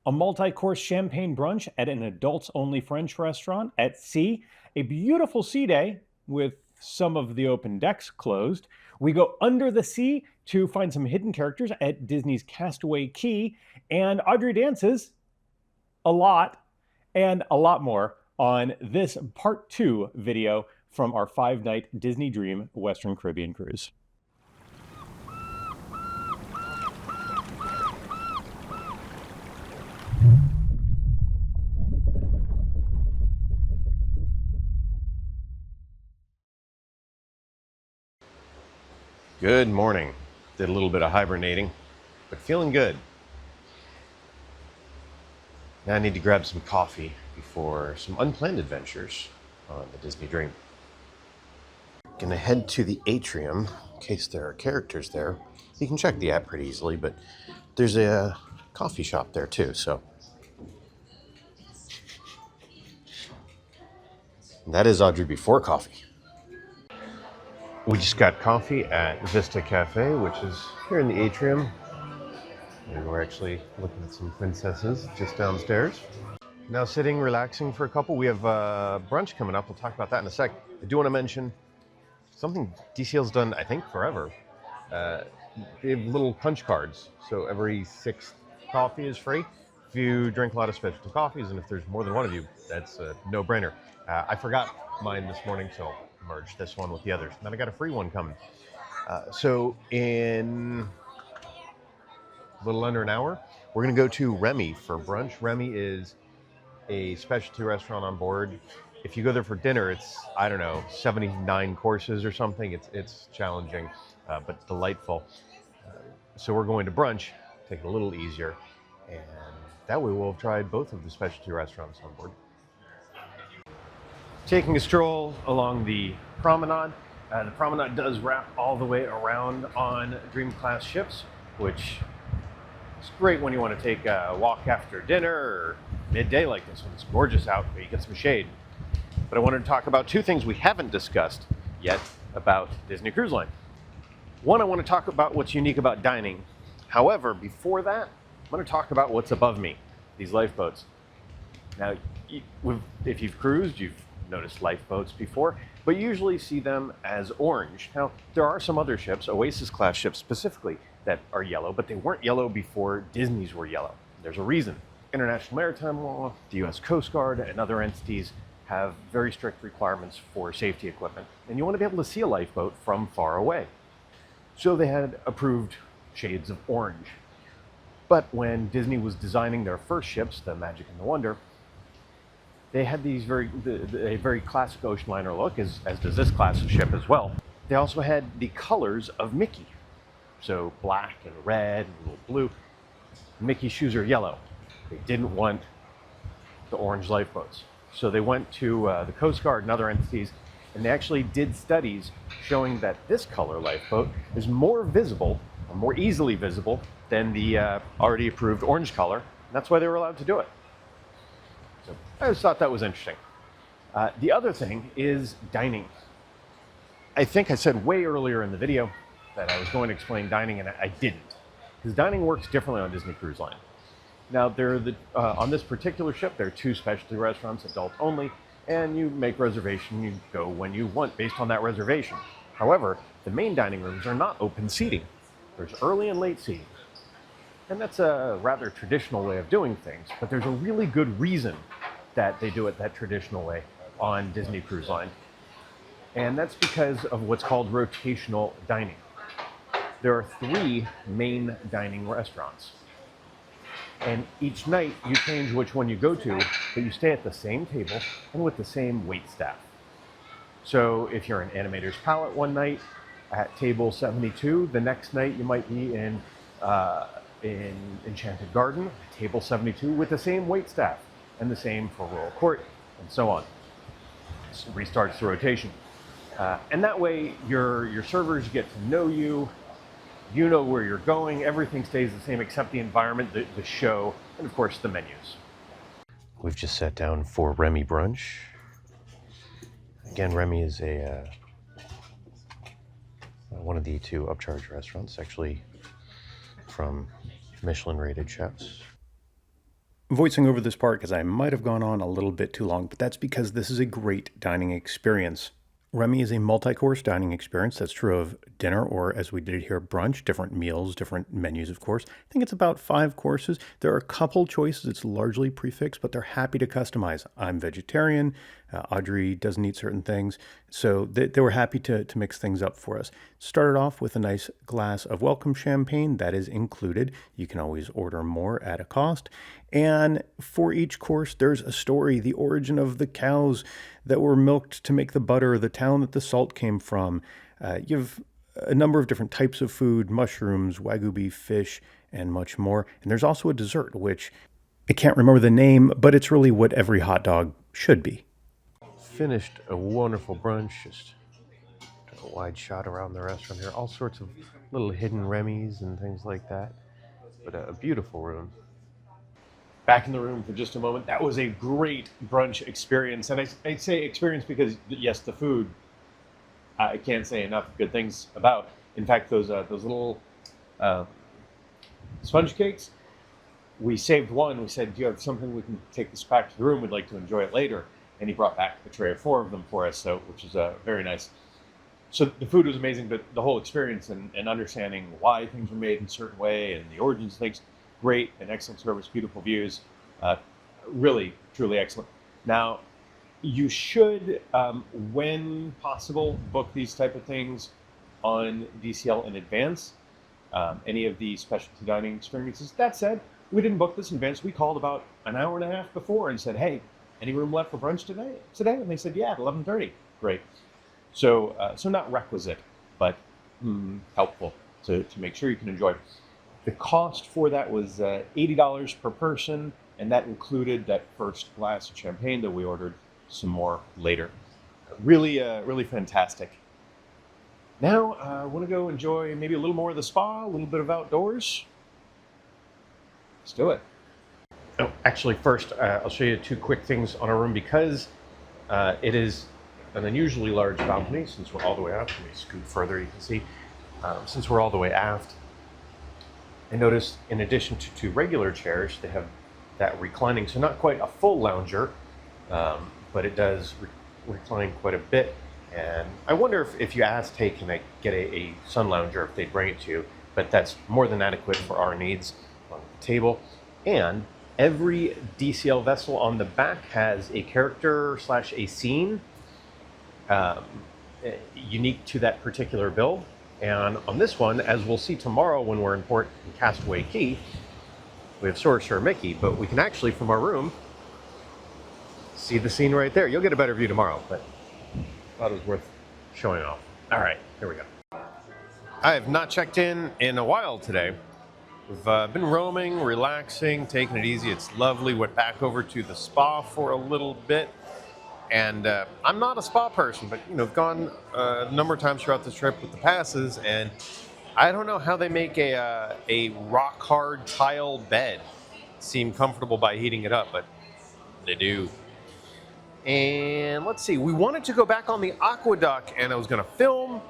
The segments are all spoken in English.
A multi-course champagne brunch at an adults-only French restaurant at sea, a beautiful sea day with some of the open decks closed. We go under the sea to find some hidden characters at Disney's Castaway Cay, and Audrey dances a lot and a lot more on this part two video from our 5-night Disney Dream Western Caribbean cruise. Good morning. Did a little bit of hibernating, but feeling good. Now I need to grab some coffee before some unplanned adventures on the Disney Dream. Gonna head to the Atrium in case there are characters there. You can check the app pretty easily, but there's a coffee shop there too, so. And that is Audrey before coffee. We just got coffee at Vista Cafe, which is here in the Atrium. And we're actually looking at some princesses just downstairs. Now sitting, relaxing for a couple. We have brunch coming up. We'll talk about that in a sec. I do want to mention something DCL's done, I think, forever. They have little punch cards. So every sixth coffee is free. If you drink a lot of specialty coffees, and if there's more than one of you, that's a no-brainer. I forgot mine this morning, so merged this one with the others. And then I got a free one coming. So in a little under an hour, we're going to go to Remy for brunch. Remy is a specialty restaurant on board. If you go there for dinner, it's, I don't know, 79 courses or something. It's challenging, but delightful. So we're going to brunch, take it a little easier, and that way we'll have tried both of the specialty restaurants on board. Taking a stroll along the promenade. The promenade does wrap all the way around on Dream Class ships, which is great when you want to take a walk after dinner or midday like this when it's gorgeous out, but you get some shade. But I wanted to talk about two things we haven't discussed yet about Disney Cruise Line. One, I want to talk about what's unique about dining. However, before that, I'm going to talk about what's above me, these lifeboats. Now, if you've cruised, you've noticed lifeboats before, but you usually see them as orange. Now, there are some other ships, Oasis class ships specifically, that are yellow, but they weren't yellow before Disney's were yellow. There's a reason. International Maritime Law, the US Coast Guard, and other entities have very strict requirements for safety equipment, and you want to be able to see a lifeboat from far away. So they had approved shades of orange. But when Disney was designing their first ships, the Magic and the Wonder, they had these a very classic ocean liner look, as does this class of ship as well. They also had the colors of Mickey. So black and red and a little blue. Mickey's shoes are yellow. They didn't want the orange lifeboats. So they went to the Coast Guard and other entities, and they actually did studies showing that this color lifeboat is more visible, or more easily visible, than the already approved orange color. And that's why they were allowed to do it. So I just thought that was interesting. The other thing is dining. I think I said way earlier in the video that I was going to explain dining, and I didn't. Because dining works differently on Disney Cruise Line. Now, on this particular ship, there are two specialty restaurants, adult only, and you make reservation, you go when you want based on that reservation. However, the main dining rooms are not open seating. There's early and late seating. And that's a rather traditional way of doing things, but there's a really good reason that they do it that traditional way on Disney Cruise Line. And that's because of what's called rotational dining. There are 3 main dining restaurants. And each night you change which one you go to, but you stay at the same table and with the same wait staff. So if you're in Animator's Palette one night at table 72, the next night you might be in Enchanted Garden, table 72, with the same wait staff, and the same for Royal Court, and so on. It restarts the rotation. And that way your servers get to know you, you know where you're going, everything stays the same except the environment, the show, and of course the menus. We've just sat down for Remy Brunch. Again, Remy is one of the 2 upcharge restaurants, actually from Michelin-rated chefs. voicing over this part because I might have gone on a little bit too long, but that's because this is a great dining experience. Remy is a multi-course dining experience. That's true of dinner, or as we did here, brunch, different meals, different menus, of course. I think it's about 5 courses. There are a couple choices. It's largely prefixed, but they're happy to customize. I'm vegetarian. Audrey doesn't eat certain things. So they were happy to mix things up for us. Started off with a nice glass of welcome champagne. That is included. You can always order more at a cost. And for each course, there's a story, the origin of the cows that were milked to make the butter, the town that the salt came from. You have a number of different types of food, mushrooms, Wagyu beef, fish, and much more. And there's also a dessert, which I can't remember the name, but it's really what every hot dog should be. Finished a wonderful brunch. Just took a wide shot around the restaurant here. All sorts of little hidden Remy's and things like that. But a beautiful room. Back in the room for just a moment. That was a great brunch experience. And I say experience because, yes, the food, I can't say enough good things about. In fact, those little sponge cakes, we saved one. We said, do you have something we can take this back to the room? We'd like to enjoy it later. And he brought back a tray of 4 of them for us, which is very nice. So the food was amazing, but the whole experience and understanding why things were made in a certain way and the origins of things, great and excellent service, beautiful views, really, truly excellent. Now, you should, when possible, book these type of things on DCL in advance, any of the specialty dining experiences. That said, we didn't book this in advance. We called about an hour and a half before and said, hey, any room left for brunch today? And they said, yeah, at 11:30. Great. So not requisite, but helpful to make sure you can enjoy. The cost for that was $80 per person, and that included that first glass of champagne that we ordered some more later. Really fantastic. Now I want to go enjoy maybe a little more of the spa, a little bit of outdoors. Let's do it. Oh, actually, first, I'll show you 2 quick things on our room because it is an unusually large balcony since we're all the way aft. Let me scoot further, you can see. Since we're all the way aft, I noticed in addition to 2 regular chairs, they have that reclining, so not quite a full lounger, but it does recline quite a bit. And I wonder if you asked, hey, can I get a sun lounger, if they'd bring it to you, but that's more than adequate for our needs on the table. And every DCL vessel on the back has a character / a scene unique to that particular build. And on this one, as we'll see tomorrow when we're in port in Castaway Cay, we have Sorcerer Mickey, but we can actually, from our room, see the scene right there. You'll get a better view tomorrow, but I thought it was worth showing off. All right, here we go. I have not checked in a while today. We've been roaming, relaxing, taking it easy. It's lovely. Went back over to the spa for a little bit. And I'm not a spa person, but I've gone a number of times throughout this trip with the passes, and I don't know how they make a rock hard tile bed seem comfortable by heating it up, but they do. And let's see, we wanted to go back on the Aqua Duck, and I was going to film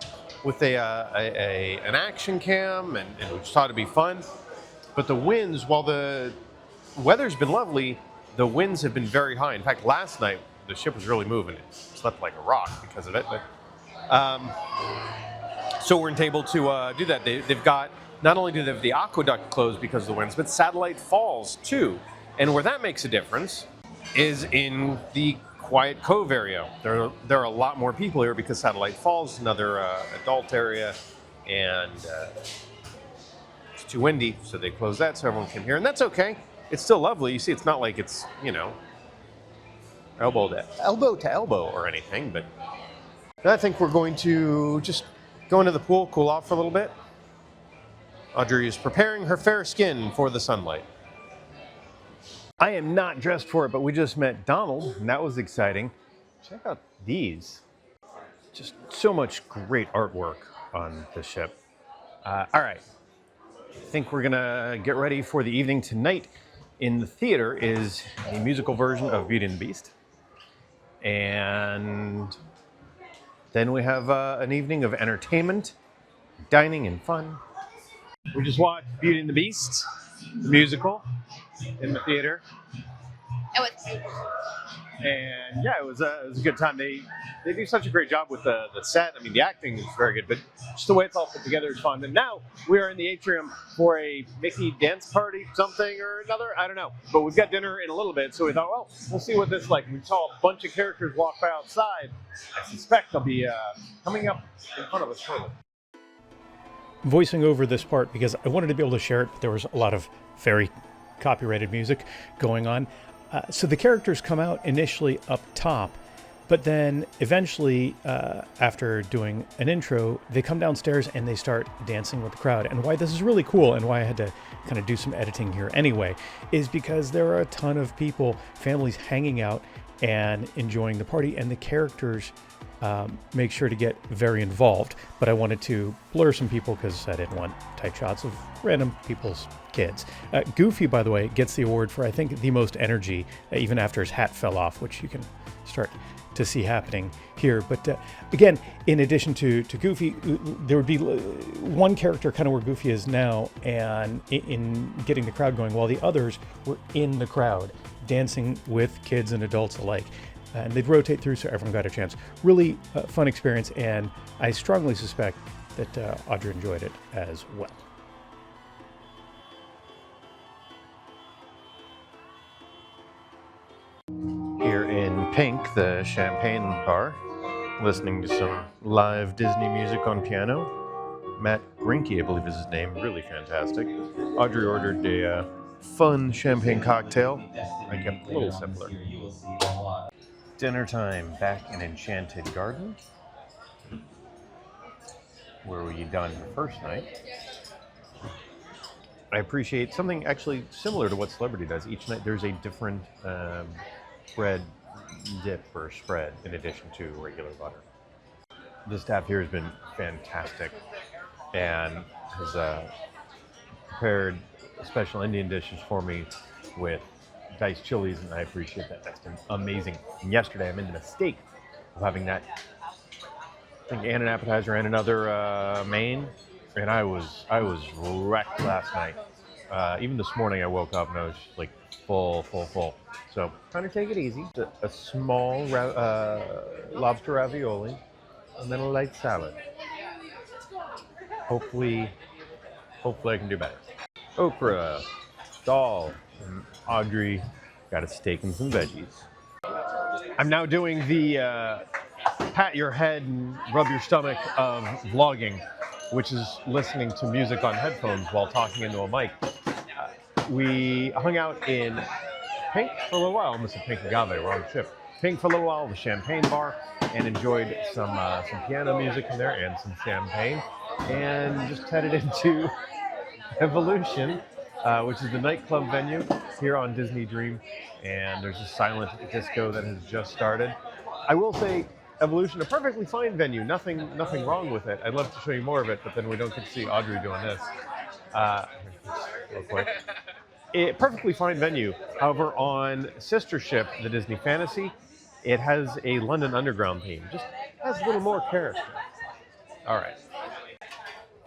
with an action cam, and we just thought it'd be fun. But the winds, while the weather's been lovely, the winds have been very high. In fact, last night the ship was really moving. It slept like a rock because of it. But so we weren't able to do that. They've got, not only do they have the Aqua Duck closed because of the winds, but Satellite Falls too. And where that makes a difference is in the Quiet Cove area. There are a lot more people here because Satellite Falls is another adult area, and it's too windy, so they closed that so everyone can hear. And that's okay. It's still lovely. You see, it's not like it's, elbow to elbow or anything, but I think we're going to just go into the pool, cool off for a little bit. Audrey is preparing her fair skin for the sunlight. I am not dressed for it, but we just met Donald, and that was exciting. Check out these. Just so much great artwork on the ship. All right, I think we're gonna get ready for the evening. Tonight in the theater is a musical version of Beauty and the Beast. And then we have an evening of entertainment, dining, and fun. We just watched Beauty and the Beast, the musical. in the theater. It was. And yeah, it was a good time. They do such a great job with the set. I mean, the acting is very good, but just the way it's all put together is fun. And now we are in the atrium for a Mickey dance party, something or another. I don't know, but we've got dinner in a little bit, so we thought, well, we'll see what this is like. We saw a bunch of characters walk by outside. I suspect they'll be coming up in front of us shortly. Voicing over this part because I wanted to be able to share it, but there was a lot of very copyrighted music going on. So the characters come out initially up top, but then eventually, after doing an intro, they come downstairs and they start dancing with the crowd. And why this is really cool and why I had to kind of do some editing here anyway, is because there are a ton of people, families hanging out and enjoying the party, and the characters make sure to get very involved. But I wanted to blur some people because I didn't want tight shots of random people's kids. Goofy, by the way, gets the award for, I think, the most energy, even after his hat fell off, which you can start to see happening here. But again, in addition to Goofy, there would be one character kind of where Goofy is now, and in getting the crowd going, while the others were in the crowd, dancing with kids and adults alike. And they'd rotate through so everyone got a chance. Really fun experience, and I strongly suspect that Audrey enjoyed it as well. Here in Pink, the champagne bar, listening to some live Disney music on piano. Matt Grinke, I believe is his name, really fantastic. Audrey ordered a fun champagne cocktail. I kept it a little simpler. Dinner time back in Enchanted Garden, where we done the first night. I appreciate something actually similar to what Celebrity does. Each night there's a different bread dip or spread in addition to regular butter. The staff here has been fantastic and has prepared special Indian dishes for me with diced chilies, and I appreciate that. That's been amazing. And yesterday I made the mistake of having that thing and an appetizer and another main, and I was wrecked last night. Even this morning I woke up and I was just like full. So trying to take it easy. A small lobster ravioli and then a light salad. Hopefully I can do better. Okra, dal, and Audrey got a steak and some veggies. I'm now doing the pat your head and rub your stomach of vlogging, which is listening to music on headphones while talking into a mic. We hung out in Pink for a little while, almost a Pink Agave, wrong ship. Pink for a little while, the champagne bar, and enjoyed some piano music in there and some champagne, and just headed into Evolution, which is the nightclub venue here on Disney Dream, and there's a silent disco that has just started. I will say, Evolution, a perfectly fine venue, nothing wrong with it. I'd love to show you more of it, but then we don't get to see Audrey doing this. Real quick. A perfectly fine venue. However, on Sister Ship, the Disney Fantasy, it has a London Underground theme. Just has a little more character. All right.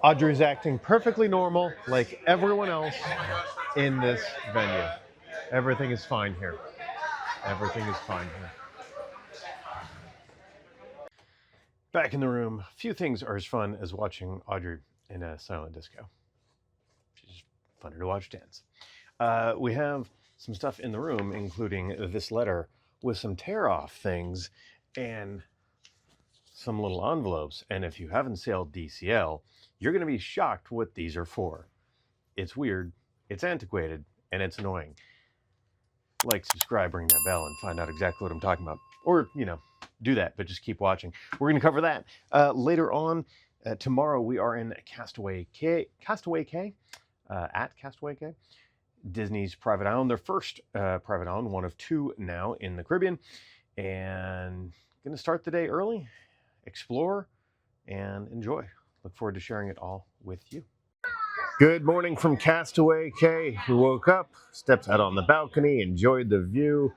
Audrey's acting perfectly normal, like everyone else in this venue. Everything is fine here. Everything is fine here. Back in the room, few things are as fun as watching Audrey in a silent disco. She's funner to watch dance. We have some stuff in the room, including this letter with some tear-off things and some little envelopes. And if you haven't sailed DCL, you're going to be shocked what these are for. It's weird, it's antiquated, and it's annoying. Like, subscribe, ring that bell, and find out exactly what I'm talking about. Or, do that, but just keep watching. We're going to cover that later on. Tomorrow we are in Castaway Cay, at Castaway Cay, Disney's private island, their first private island, one of two now in the Caribbean. And going to start the day early, explore, and enjoy. Look forward to sharing it all with you. Good morning from Castaway Cay. We woke up, stepped out on the balcony, enjoyed the view,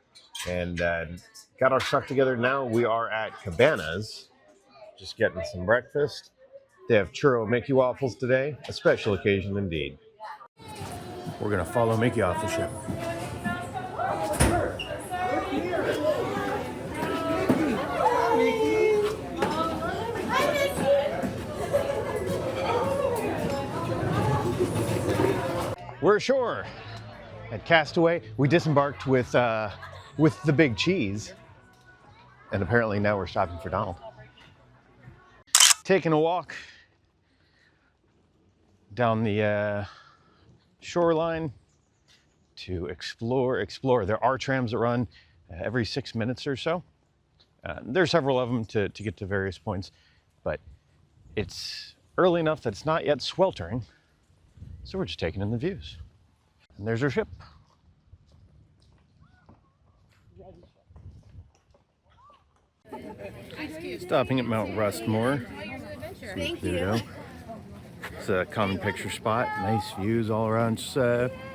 and got our stuff together. Now we are at Cabanas, just getting some breakfast. They have churro Mickey waffles today, a special occasion indeed. We're gonna follow Mickey off the ship. We're ashore at Castaway. We disembarked with the big cheese, and apparently now we're stopping for Donald. Taking a walk down the shoreline to explore. There are trams that run every 6 minutes or so. There's several of them to get to various points, but it's early enough that it's not yet sweltering, so we're just taking in the views. And there's our ship. Stopping at Mount Rustmore. Thank Pluto. you. It's a common picture spot. Nice views all around. Just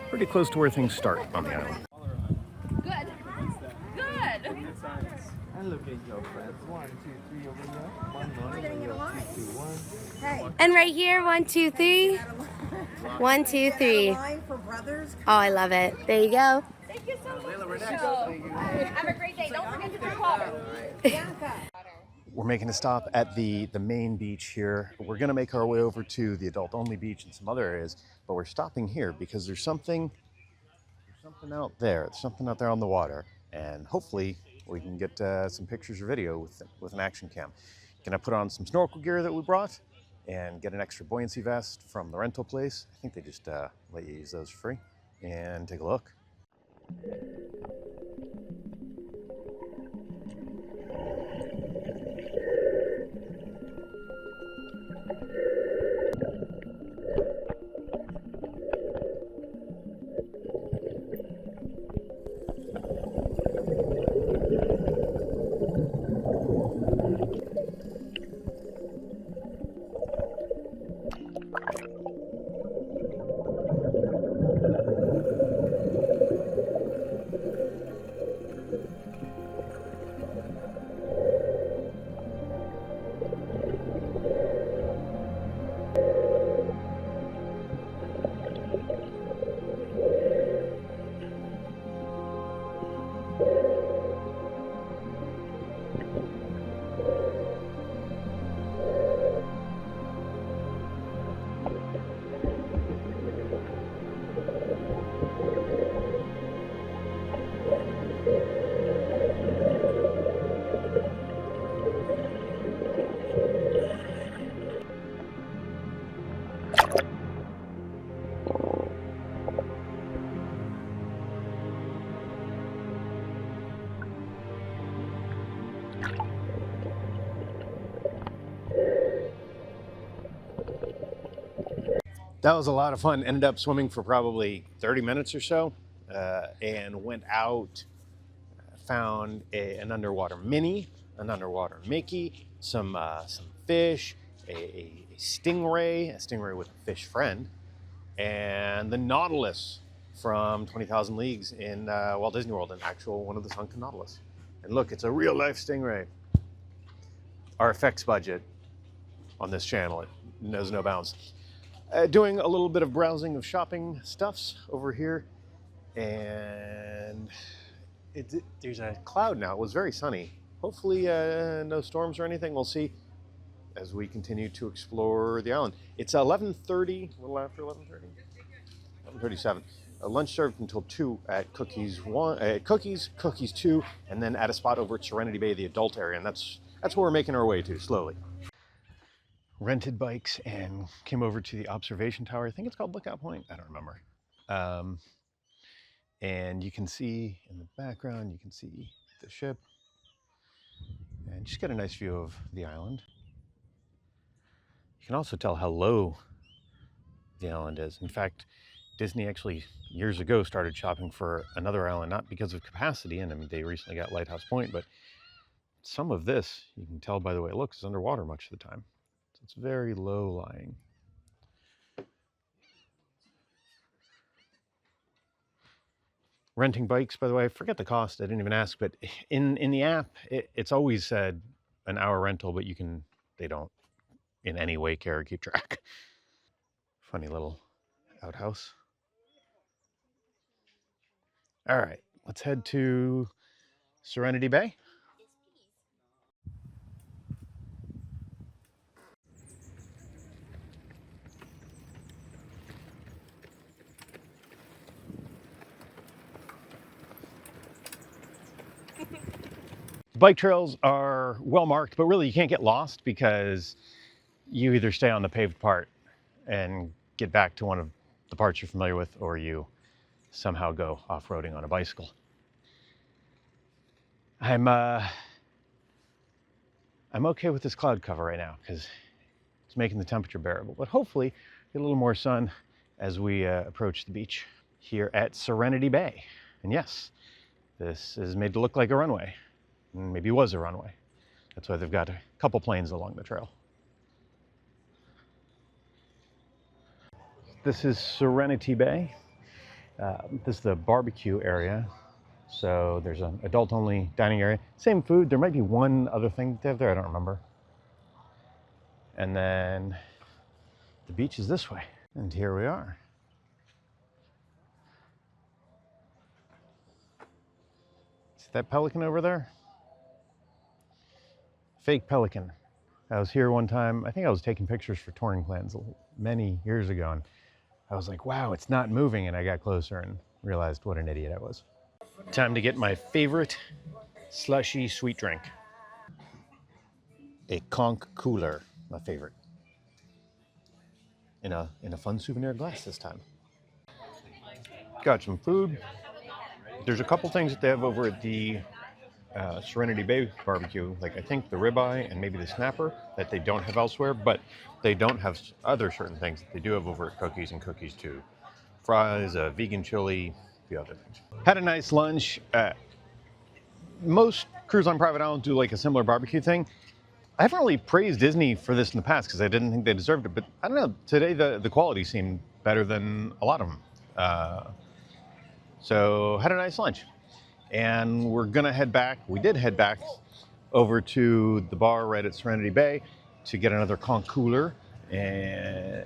pretty close to where things start on the island. Good. Good. And look at your friends. 1, 2, 3 over here. One more over here. 2, 2, 1. And right here, 1, 2, 3. 1, 2, 3. For brothers. Oh, I love it. There you go. Thank you so much. Have a great day. Don't forget to drink water. We're making a stop at the main beach here. We're gonna make our way over to the adult only beach and some other areas, but we're stopping here because there's something out there. There's something out there on the water, and hopefully we can get some pictures or video with an action cam. Gonna put on some snorkel gear that we brought and get an extra buoyancy vest from the rental place. I think they just let you use those for free, and take a look. That was a lot of fun. Ended up swimming for probably 30 minutes or so, and went out, found an underwater Minnie, an underwater Mickey, some fish, a stingray with a fish friend, and the Nautilus from 20,000 Leagues in Walt Disney World, an actual one of the sunken Nautilus. And look, it's a real life stingray. Our effects budget on this channel, it knows no bounds. Doing a little bit of browsing of shopping stuffs over here, and there's a cloud now. It was very sunny. Hopefully no storms or anything. We'll see as we continue to explore the island. It's 11:30, a little after 11:30, 11:37. Lunch served until 2 at Cookies 2, and then at a spot over at Serenity Bay, the adult area, and that's where we're making our way to slowly. Rented bikes and came over to the observation tower. I think it's called Lookout Point. I don't remember. And you can see in the background, you can see the ship, and just get a nice view of the island. You can also tell how low the island is. In fact, Disney actually years ago started shopping for another island, not because of capacity, and I mean they recently got Lighthouse Point, but some of this, you can tell by the way it looks, is underwater much of the time. It's very low lying. Renting bikes, by the way, I forget the cost. I didn't even ask, but in the app, it's always said an hour rental, but they don't in any way care or keep track. Funny little outhouse. All right, let's head to Serenity Bay. Bike trails are well marked, but really you can't get lost because you either stay on the paved part and get back to one of the parts you're familiar with, or you somehow go off-roading on a bicycle. I'm okay with this cloud cover right now because it's making the temperature bearable, but hopefully get a little more sun as we approach the beach here at Serenity Bay. And yes, this is made to look like a runway. Maybe was a runway. That's why they've got a couple planes along the trail. This is Serenity Bay. This is the barbecue area. So there's an adult-only dining area. Same food. There might be one other thing they have there. I don't remember. And then the beach is this way. And here we are. See that pelican over there? Fake pelican. I was here one time. I think I was taking pictures for touring plans many years ago. And I was like, wow, it's not moving. And I got closer and realized what an idiot I was. Time to get my favorite slushy sweet drink. A conch cooler, my favorite. In a fun souvenir glass this time. Got some food. There's a couple things that they have over at the Serenity Bay barbecue, like I think the ribeye and maybe the snapper that they don't have elsewhere, but they don't have other certain things that they do have over at Cookies and Cookies too. Fries, a vegan chili, the other things. Had a nice lunch. Most cruise on private islands do like a similar barbecue thing. I haven't really praised Disney for this in the past because I didn't think they deserved it, but I don't know, today the quality seemed better than a lot of them. So had a nice lunch. And we're gonna head back. We did head back over to the bar right at Serenity Bay to get another conch cooler. And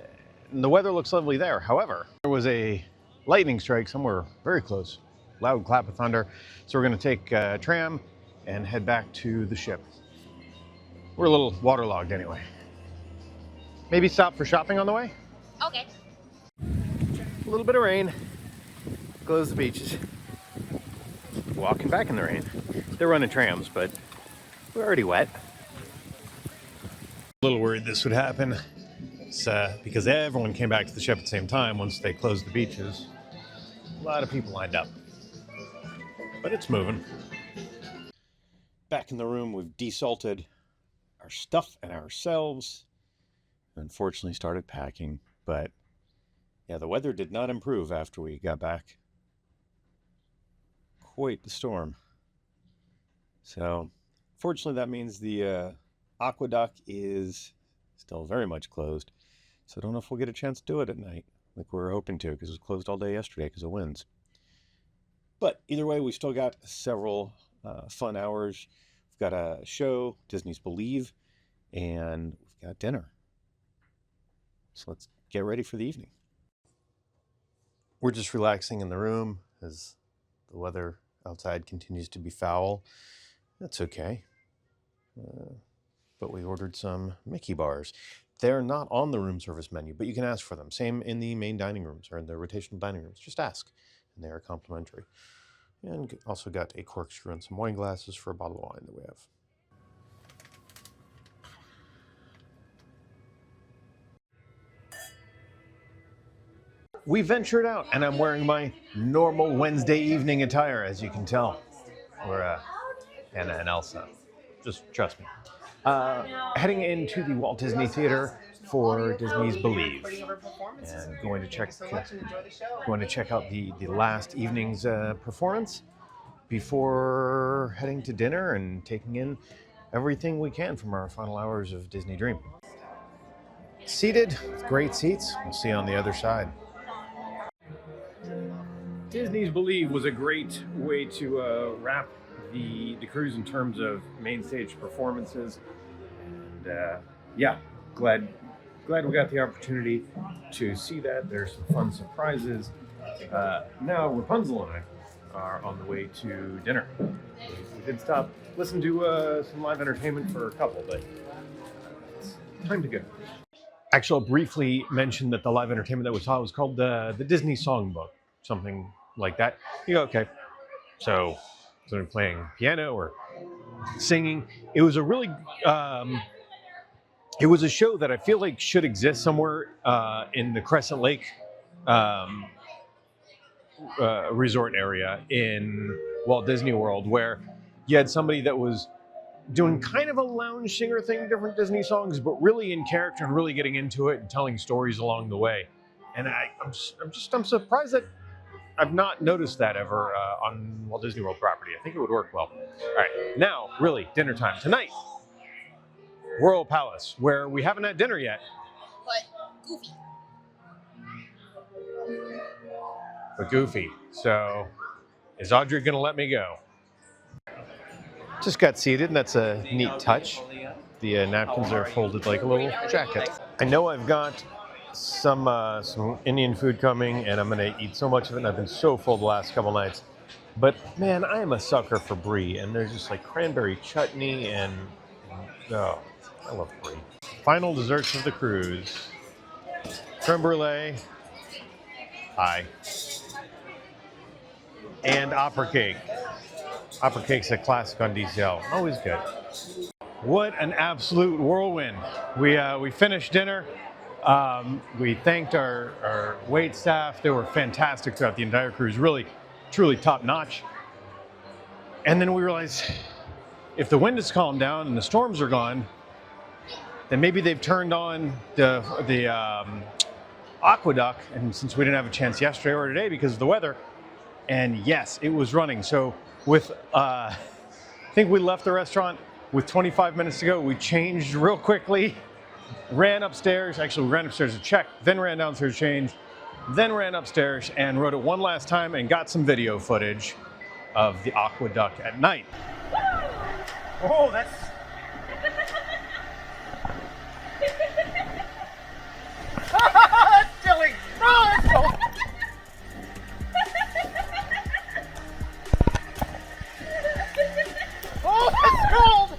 the weather looks lovely there. However, there was a lightning strike somewhere very close. Loud clap of thunder. So we're gonna take a tram and head back to the ship. We're a little waterlogged anyway. Maybe stop for shopping on the way? Okay. A little bit of rain. Close the beaches. Walking back in the rain. They're running trams, but we're already wet. A little worried this would happen. It's because everyone came back to the ship at the same time once they closed the beaches. A lot of people lined up. But it's moving. Back in the room, we've desalted our stuff and ourselves. Unfortunately started packing, but yeah, the weather did not improve after we got back. Quite the storm. So fortunately that means the Aqua Duck is still very much closed. So I don't know if we'll get a chance to do it at night like we were hoping to, because it was closed all day yesterday because of winds. But either way, we still got several fun hours. We've got a show, Disney's Believe, and we've got dinner. So let's get ready for the evening. We're just relaxing in the room as the weather outside continues to be foul. That's okay. But we ordered some Mickey bars. They're not on the room service menu, but you can ask for them. Same in the main dining rooms or in the rotational dining rooms. Just ask, and they are complimentary. And also got a corkscrew and some wine glasses for a bottle of wine that we have. We ventured out, and I'm wearing my normal Wednesday evening attire, as you can tell. We're Anna and Elsa. Just trust me. Heading into the Walt Disney Theater for Disney's Believe, and going to check out the last evening's performance before heading to dinner and taking in everything we can from our final hours of Disney Dream. Seated with great seats. We'll see you on the other side. Disney's Believe was a great way to wrap the cruise in terms of main stage performances. And yeah, glad we got the opportunity to see that. There's some fun surprises. Now Rapunzel and I are on the way to dinner. We did stop, listen to some live entertainment for a couple, but it's time to go. Actually, I'll briefly mention that the live entertainment that we saw was called the Disney Songbook, something like that. You go, okay. So, somebody playing piano or singing. It was a really, it was a show that I feel like should exist somewhere in the Crescent Lake um, resort area in Walt Disney World, where you had somebody that was doing kind of a lounge singer thing, different Disney songs, but really in character and really getting into it and telling stories along the way. And I'm surprised that I've not noticed that ever on Walt Disney World property. I think it would work well. All right, now really dinner time tonight. Royal Palace, where we haven't had dinner yet. But goofy. So is Audrey gonna let me go? Just got seated, and that's a neat touch. The napkins are folded like a little jacket. I know I've got some Indian food coming, and I'm gonna eat so much of it, and I've been so full the last couple nights. But man, I am a sucker for brie, and there's just like cranberry chutney, and oh, I love brie. Final desserts of the cruise. Creme brulee, pie, and opera cake. Opera cake's a classic on DCL, always good. What an absolute whirlwind. We finished dinner. We thanked our wait staff. They were fantastic throughout the entire cruise, really, truly top notch. And then we realized if the wind has calmed down and the storms are gone, then maybe they've turned on the Aqua Duck, and since we didn't have a chance yesterday or today because of the weather, and yes, it was running. So with, I think we left the restaurant with 25 minutes to go. We changed real quickly, ran upstairs. Actually, we ran upstairs to check, then ran downstairs, changed, then ran upstairs and rode it one last time and got some video footage of the Aqua Duck at night. Oh, that's... That's silly! Oh, that's cold! Oh, that's cold!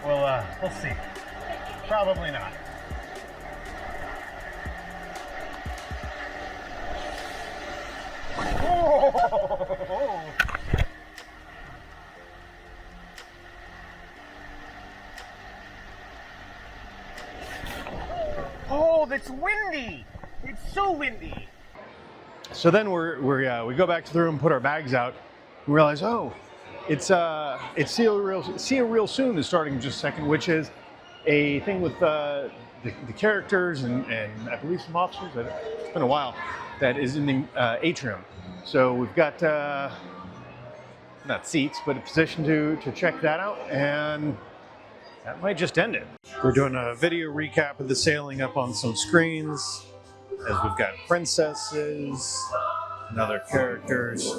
Well, we'll see. Probably not. Oh! Oh, that's windy! It's so windy! So then we go back to the room, put our bags out, and realize, oh, it's See You Real Soon is starting in just a second, which is a thing with the characters and I believe some officers. It's been a while. That is in the Atrium. So we've got not seats, but a position to check that out, and that might just end it. We're doing a video recap of the sailing up on some screens, as we've got princesses and other characters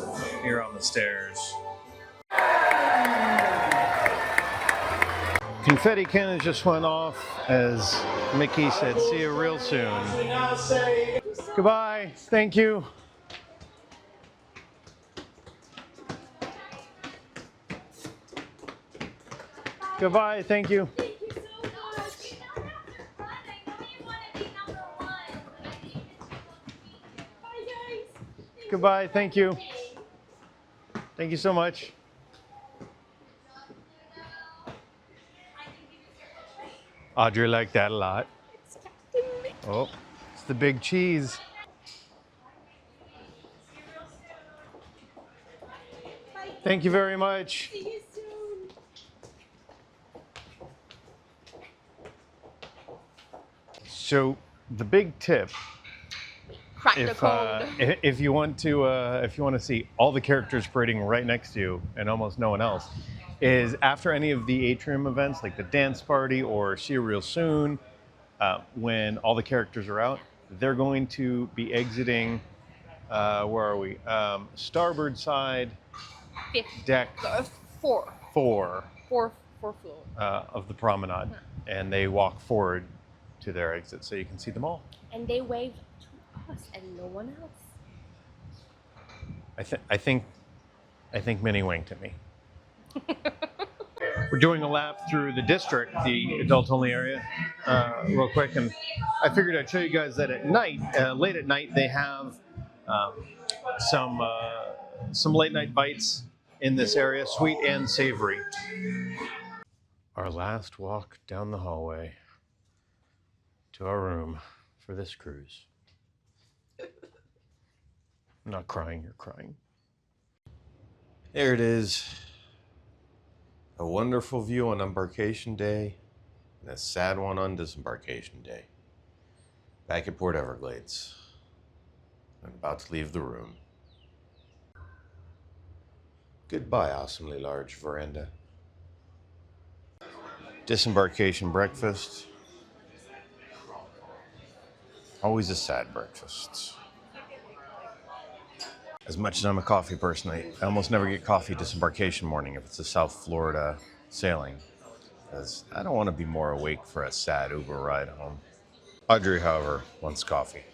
here on the stairs. Confetti cannons just went off as Mickey said, see you real soon. Goodbye, thank you. Goodbye, thank you. Goodbye, thank you. Thank you so much. Audrey liked that a lot. Oh, it's the big cheese. Thank you very much. See you soon. So the big tip, Crack the code. if you want to see all the characters parading right next to you and almost no one else, is after any of the Atrium events like the dance party or See You Real Soon, when all the characters are out, they're going to be exiting Where are we? Starboard side, Fifth. deck Four. four Four floor. of the promenade, and they walk forward to their exit so you can see them all. And they wave to us and no one else. I think Minnie winked at me. We're doing a lap through the district, the adult-only area, real quick, and I figured I'd show you guys that at night, late at night, they have some late-night bites in this area, sweet and savory. Our last walk down the hallway to our room for this cruise. I'm not crying, you're crying. There it is. A wonderful view on Embarkation Day and a sad one on Disembarkation Day. Back at Port Everglades. I'm about to leave the room. Goodbye, awesomely large veranda. Disembarkation breakfast. Always a sad breakfast. As much as I'm a coffee person, I almost never get coffee disembarkation morning if it's a South Florida sailing, because I don't want to be more awake for a sad Uber ride home. Audrey, however, wants coffee.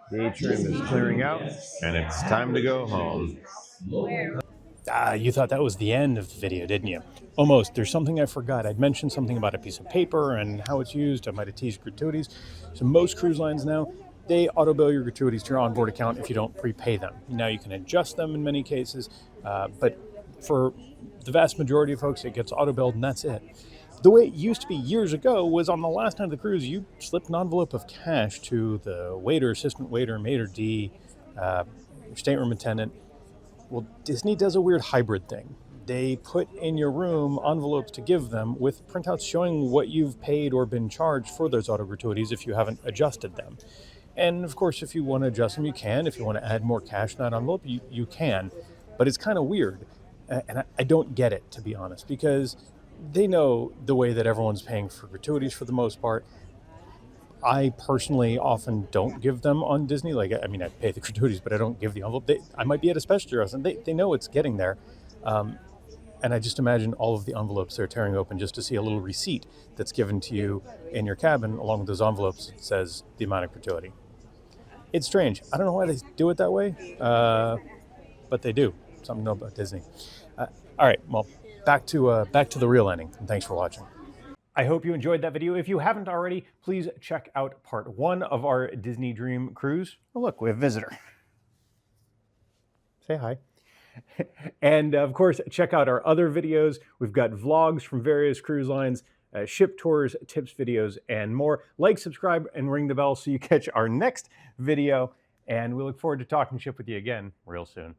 The atrium is clearing out, and it's time to go home. You thought that was the end of the video, didn't you? Almost. There's something I forgot. I'd mentioned something about a piece of paper and how it's used. I might have teased gratuities. So most cruise lines now, they auto-bill your gratuities to your onboard account if you don't prepay them. Now you can adjust them in many cases, but for the vast majority of folks, it gets auto-billed and that's it. The way it used to be years ago was on the last night of the cruise, you slipped an envelope of cash to the waiter, assistant waiter, maitre d', stateroom attendant. Well, Disney does a weird hybrid thing. They put in your room envelopes to give them with printouts showing what you've paid or been charged for those auto gratuities if you haven't adjusted them. And of course, if you want to adjust them, you can. If you want to add more cash in that envelope, you can. But it's kind of weird. And I don't get it, to be honest, because they know the way that everyone's paying for gratuities for the most part. I personally often don't give them on Disney. Like, I mean, I pay the gratuities, but I don't give the envelope. I might be at a special dress, and they know it's getting there. And I just imagine all of the envelopes they're tearing open just to see a little receipt that's given to you in your cabin along with those envelopes. It says the amount of gratuity. It's strange. I don't know why they do it that way, but they do. Something to know about Disney. All right, well, back to the real ending. And thanks for watching. I hope you enjoyed that video. If you haven't already, please check out part 1 of our Disney Dream Cruise. Oh, look, we have a visitor. Say hi. And of course, check out our other videos. We've got vlogs from various cruise lines, ship tours, tips videos, and more. Like, subscribe, and ring the bell so you catch our next video. And we look forward to talking ship with you again real soon.